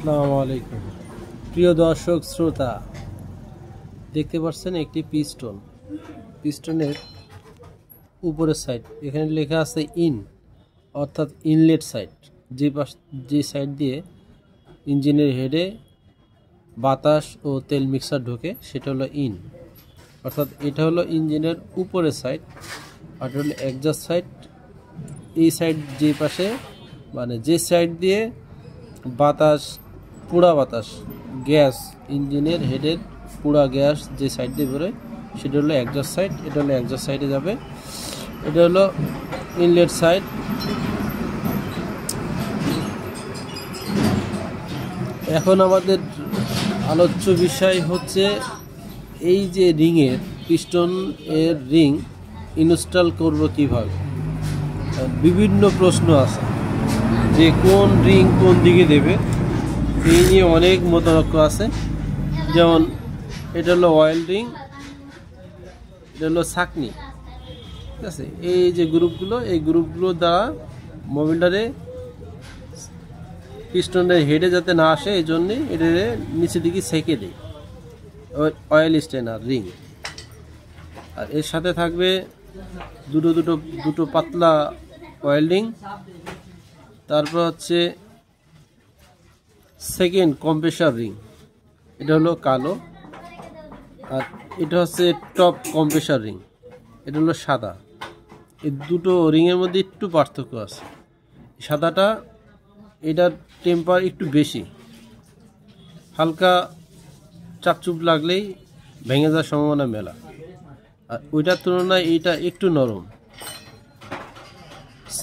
আসসালামু আলাইকুম প্রিয় দর্শক শ্রোতা, দেখতে পাচ্ছেন একটি পিস্টনের উপরের সাইড এখানে লেখা আছে ইন, অর্থাৎ ইনলেট সাইড, যে সাইড দিয়ে ইঞ্জিনের হেডে বাতাস ও তেল মিক্সার ঢোকে সেটা হলো ইন, অর্থাৎ এটা হলো ইঞ্জিনের উপরের সাইড। আর এটা হলো এক্সস্ট সাইড। এই সাইড যে পাশে মানে যে সাইড দিয়ে পোড়া বাতাস গ্যাস ইঞ্জিনের হেডের পোড়া গ্যাস যে সাইড দিয়ে বেরোয় সেটা হলো এক্সস্ট সাইড। এটা হলো এক্সস্ট সাইডে যাবে। এটা হলো ইনলেট সাইড। এখন আমাদের আলোচ্য বিষয় হচ্ছে এই যে রিংয়ের পিস্টন এর রিং ইনস্টল করব কিভাবে। বিভিন্ন প্রশ্ন আছে যে কোন রিং কোন দিকে দেবে, এই নিয়ে অনেক মতানৈক্য আছে। যেমন এটা হলো অয়েল রিং, এটা হলো ছাকনি, ঠিক আছে। এই যে এই গ্রুপগুলো দ্বারা মোবিলটারে পিস্টনের হেডে যাতে না আসে এই জন্যে এটা নিচে দিকে সেঁকে দেয় অয়েল স্টেনার রিং। আর এর সাথে থাকবে দুটো পাতলা অয়েল রিং। তারপর হচ্ছে সেকেন্ড কম্প্রেসার রিং, এটা হলো কালো। আর এটা হচ্ছে টপ কম্প্রেসার রিং, এটা হলো সাদা। এই দুটো রিংয়ের মধ্যে একটু পার্থক্য আছে। সাদাটা এটার টেম্পার একটু বেশি, হালকা চাপচুপ লাগলেই ভেঙে যাওয়ার সম্ভাবনা মেলা। আর ওইটার তুলনায় এইটা একটু নরম।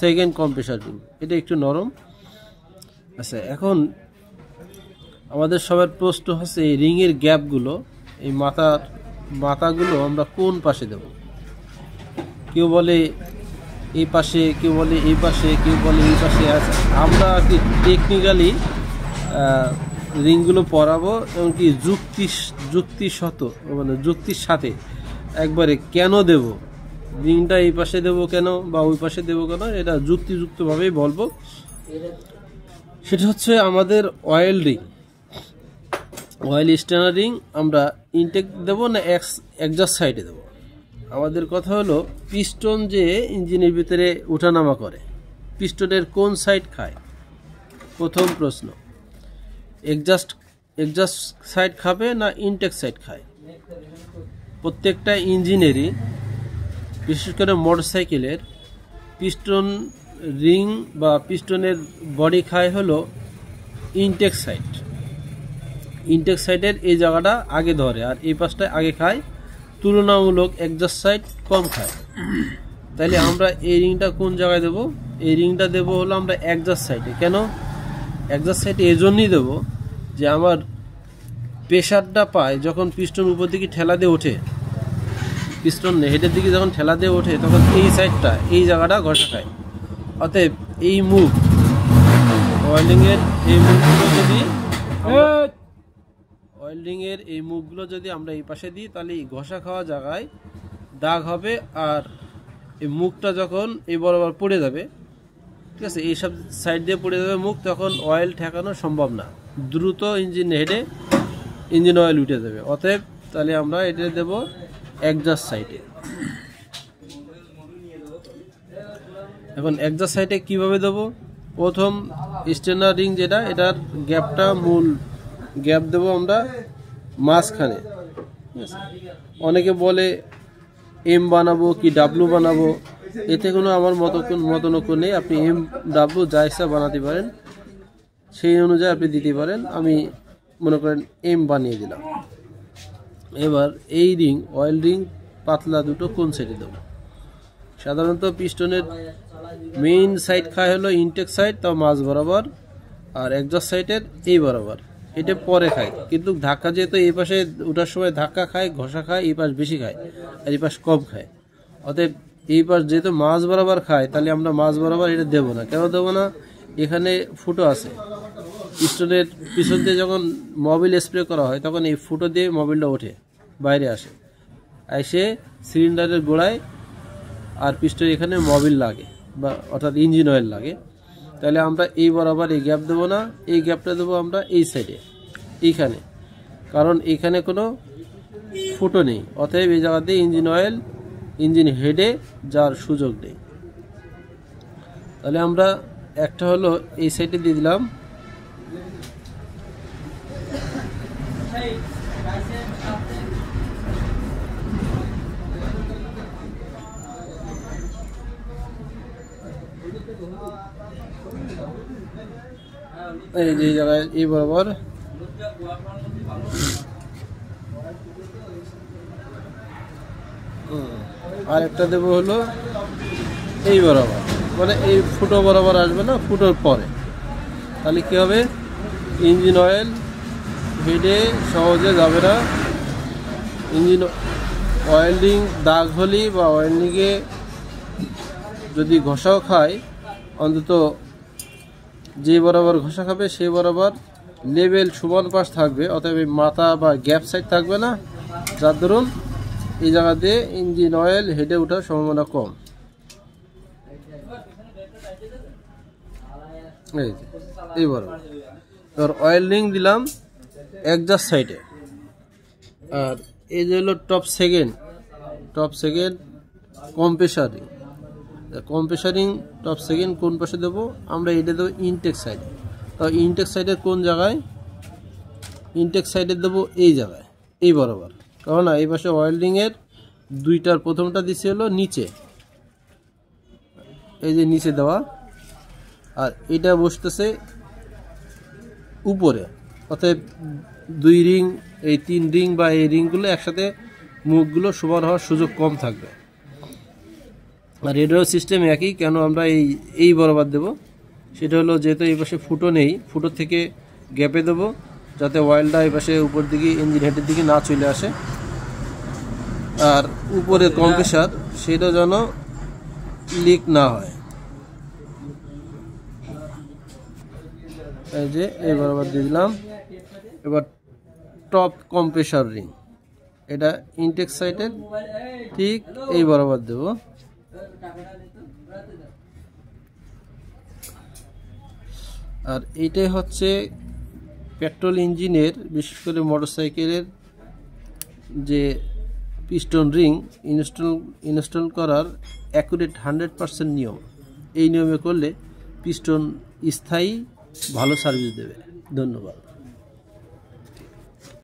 সেকেন্ড কম্প্রেসার রিং এটা একটু নরম। আচ্ছা, এখন আমাদের সবার প্রশ্ন হচ্ছে এই রিংয়ের গ্যাপগুলো, এই মাথাগুলো আমরা কোন পাশে দেব। কেউ বলে এই পাশে, কেউ বলে এই পাশে, কেউ বলে এই পাশে। আছে আমরা কি টেকনিক্যালি রিংগুলো পরাবো, এমনকি যুক্তির সাথে একবারে কেন দেব, রিংটা এই পাশে দেবো কেন বা ওই পাশে দেবো কেন, এটা যুক্তিযুক্তভাবেই বলবো। সেটা হচ্ছে আমাদের অয়েল স্টেনার রিং আমরা ইনটেক দেবো না এক্সস্ট সাইডে দেবো। আমাদের কথা হলো পিস্টন যে ইঞ্জিনের ভিতরে ওঠানামা করে, পিস্টনের কোন সাইড খায়। প্রথম প্রশ্ন, এক্সস্ট সাইড খাবে না ইনটেক সাইড খায়। প্রত্যেকটা ইঞ্জিনেরই, বিশেষ করে মোটরসাইকেলের পিস্টন রিং বা পিস্টনের বডি খায় হলো ইনটেক সাইডের এই জায়গাটা আগে ধরে, আর এই পাশটায় আগে খায়, তুলনামূলক এক্সস্ট সাইড কম খায়। তাইলে আমরা এই রিংটা কোন জায়গায় দেব? এই রিংটা দেব হলো আমরা এক্সস্ট সাইডে। কেন এক্সস্ট সাইডে? এই জন্যই দেবো যে আমার প্রেশারটা পায় যখন পিস্টন উপর দিকে ঠেলা দিয়ে ওঠে, পিস্টন হেডের দিকে যখন ঠেলা দিয়ে ওঠে তখন এই সাইডটা, এই জায়গাটা ঘষা খায়। অতএব এই ওয়েল্ডিংয়ের এই মুখগুলো যদি আমরা এই পাশে দিই তাহলে এই ঘষা খাওয়া জায়গায় দাগ হবে। আর এই মুখটা যখন এই বরাবর পড়ে যাবে, ঠিক আছে, এইসব সাইড দিয়ে পড়ে যাবে মুখ, তখন অয়েল ঠেকানো সম্ভব না, দ্রুত ইঞ্জিন অয়েল উঠে যাবে। অতএব তাহলে আমরা এটা দেব এক্সস্ট সাইডে। এখন এক্সস্ট সাইডে কিভাবে দেব? প্রথম স্টেনার রিং যেটা, এটার মূল গ্যাপ দেব আমরা মাঝখানে। অনেকে বলে এম বানাবো কি ডাব্লু বানাবো, এতে কোনো আমার মতানৈক্য নেই। আপনি এম ডাব্লু যা ইচ্ছা বানাতে পারেন, সেই অনুযায়ী আপনি দিতে পারেন। আমি মনে করেন এম বানিয়ে দিলাম। এবার এই রিং, অয়েল রিং পাতলা দুটো কোন সাইডে দেবো? সাধারণত পিস্টনের মেইন সাইড খায় হলো ইনটেক সাইড, তাও মাঝ বরাবর, আর এক্সস্ট সাইডের এই বরাবর, এটা পরে খায়। কিন্তু ধাক্কা যেহেতু এই পাশে ওঠার সময় ধাক্কা খায়, ঘষা খায়, এই পাশ বেশি খায় আর এই পাশ কম খায়। অতএব এই পাশ যেহেতু মাঝ বরাবর খায়, তাহলে আমরা মাঝ বরাবর এটা দেবো না। কেন দেবো না? এখানে ফুটো আছে। পিস্টনের পিছন দিয়ে যখন মোবিল স্প্রে করা হয় তখন এই ফুটো দিয়ে মোবিলটা ওঠে, বাইরে এসে সিলিন্ডারের গোড়ায় আর পিস্টন এখানে মোবিল লাগে, বা অর্থাৎ ইঞ্জিন অয়েল লাগে। তাহলে আমরা এই বরাবর এই গ্যাপ দেবো না, এই গ্যাপটা দেবো আমরা এই সাইডে এইখানে, কারণ এখানে কোনো ফুটো নেই, অতএব এই জায়গাতে ইঞ্জিন অয়েল ইঞ্জিন হেডে যাওয়ার সুযোগ নেই। তাহলে আমরা একটা হলো এই সাইডে দিয়ে দিলাম, এই যে জায়গায় এই বরাবর আর একটা দেবো হলো এই বরাবর, মানে এই ফুটো বরাবর আসবে না, ফুটোর পরে। তাহলে কি হবে, ইঞ্জিন অয়েল হেডে সহজে যাবে না। ইঞ্জিন অয়েলিং দাগ হলি বা অয়েলিংয়ে যদি ঘষাও খায়, অন্তত যে বরাবর ঘষা খাবে সেই বরাবর লেভেল সমান পাশ থাকবে, অতএব মাথা বা গ্যাপ সাইড থাকবে না, যার দরুন এই জায়গাতে ইঞ্জিন অয়েল হেডে ওঠার সম্ভাবনা কম। এই বরাবর তোর অয়েল রিং দিলাম একজাস্ট সাইডে, আর এই যে হলো top second compressor ring. Compressor ring top second কোন পাশে দেবো আমরা, এটা দেবো ইনটেক সাইডে। তো ইনটেক সাইডের কোন জায়গায়, ইনটেক সাইডে দেবো এই জায়গায়, এই বরাবর, কারণ এই পাশে অয়েল রিংয়ের দুইটার প্রথমটা দিচ্ছে হলো নিচে, এই যে নিচে দেওয়া, আর এটা বসতেছে উপরে, অতএব দুই রিং, এই তিন রিং বা এই রিংগুলো একসাথে মুখগুলো সমান হওয়ার সুযোগ কম থাকবে। আর এটারও সিস্টেম একই, কেন আমরা এই বরাবর দেবো, সেটা হলো যেহেতু এই পাশে ফুটো নেই, ফুটো থেকে গ্যাপে দেবো যাতে অয়েলটা এই পাশে উপর দিকে ইঞ্জিন হেডের দিকে না চলে আসে, আর উপরে কম্প্রেসার সেটা যেন লিক না হয়। এই যে এই বরাবর দিয়ে দিলাম। এবার টপ কম্প্রেসার রিং, এটা ইনটেক সাইডের ঠিক এই বরাবর দেব। আর এইটাই হচ্ছে পেট্রোল ইঞ্জিনের, বিশেষ করে মোটরসাইকেলের যে পিস্টন রিং ইনস্টল করার অ্যাকুরেট 100% নিয়ম। এই নিয়মে করলে পিস্টন স্থায়ী ভালো সার্ভিস দেবে। ধন্যবাদ।